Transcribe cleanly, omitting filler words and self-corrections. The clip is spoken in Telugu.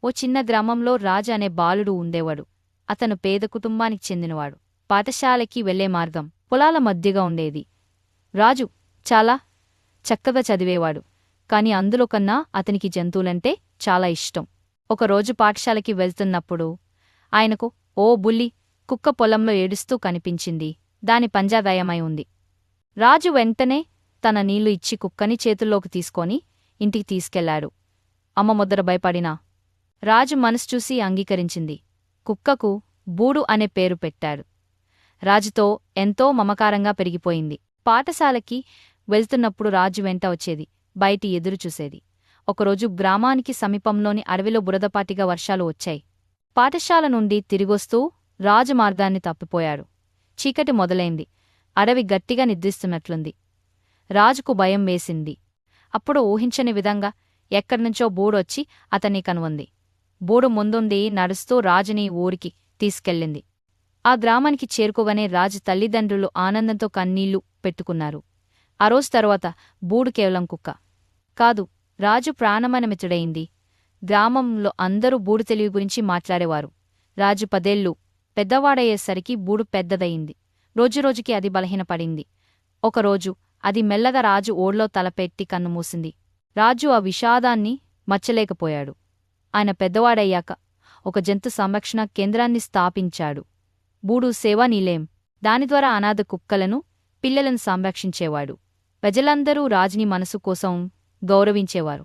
ఓ చిన్న గ్రామంలో రాజు అనే బాలుడు ఉండేవాడు. అతను పేద కుటుంబానికి చెందినవాడు. పాఠశాలకి వెళ్లే మార్గం పొలాల మధ్యగా ఉండేది. రాజు చాలా చక్కగా చదివేవాడు, కాని అందులో కన్నా అతనికి జంతువులంటే చాలా ఇష్టం. ఒకరోజు పాఠశాలకి వెళ్తున్నప్పుడు ఆయనకు ఓ బుల్లి కుక్క పొలంలో ఏడుస్తూ కనిపించింది. దాని పంజా గాయమై ఉంది. రాజు వెంటనే తన నీళ్లు ఇచ్చి కుక్కని చేతుల్లోకి తీసుకొని ఇంటికి తీసుకెళ్లాడు. అమ్మ మొదట భయపడినా రాజు మనసు చూసి అంగీకరించింది. కుక్కకు బూడు అనే పేరు పెట్టాడు. రాజుతో ఎంతో మమకారంగా పెరిగిపోయింది. పాఠశాలకి వెళ్తున్నప్పుడు రాజు వెంట వచ్చేది, బయటి ఎదురుచూసేది. ఒకరోజు గ్రామానికి సమీపంలోని అడవిలో బురదపాటిగా వర్షాలు వచ్చాయి. పాఠశాల నుండి తిరిగొస్తూ రాజు మార్గాన్ని తప్పిపోయాడు. చీకటి మొదలైంది. అడవి గట్టిగా నిద్రిస్తున్నట్లుంది. రాజుకు భయం వేసింది. అప్పుడు ఊహించని విధంగా ఎక్కడ్నుంచో బూడొచ్చి అతన్ని కనుగొంది. బూడు ముందుండి నడుస్తూ రాజుని ఊరికి తీసుకెళ్ళింది. ఆ గ్రామానికి చేరుకోగానే రాజు తల్లిదండ్రులు ఆనందంతో కన్నీళ్లు పెట్టుకున్నారు. ఆ రోజు తరువాత బూడు కేవలం కుక్క కాదు, రాజు ప్రాణమైన మిత్రుడయింది. గ్రామంలో అందరూ బూడు తెలివి గురించి మాట్లాడేవారు. రాజు 10 ఏళ్లు పెద్దవాడయ్యేసరికి బూడు పెద్దదయింది. రోజురోజుకి అది బలహీనపడింది. ఒకరోజు అది మెల్లగా రాజు ఓడ్లో తలపెట్టి కన్నుమూసింది. రాజు ఆ విషాదాన్ని మచ్చలేకపోయాడు. ఆయన పెద్దవాడయ్యాక ఒక జంతు సంరక్షణ కేంద్రాన్ని స్థాపించాడు. బూడు సేవా నిలయం. దాని ద్వారా అనాథ కుక్కలను, పిల్లలను సంరక్షించేవాడు. ప్రజలందరూ రాజుని మనసు కోసం గౌరవించేవారు.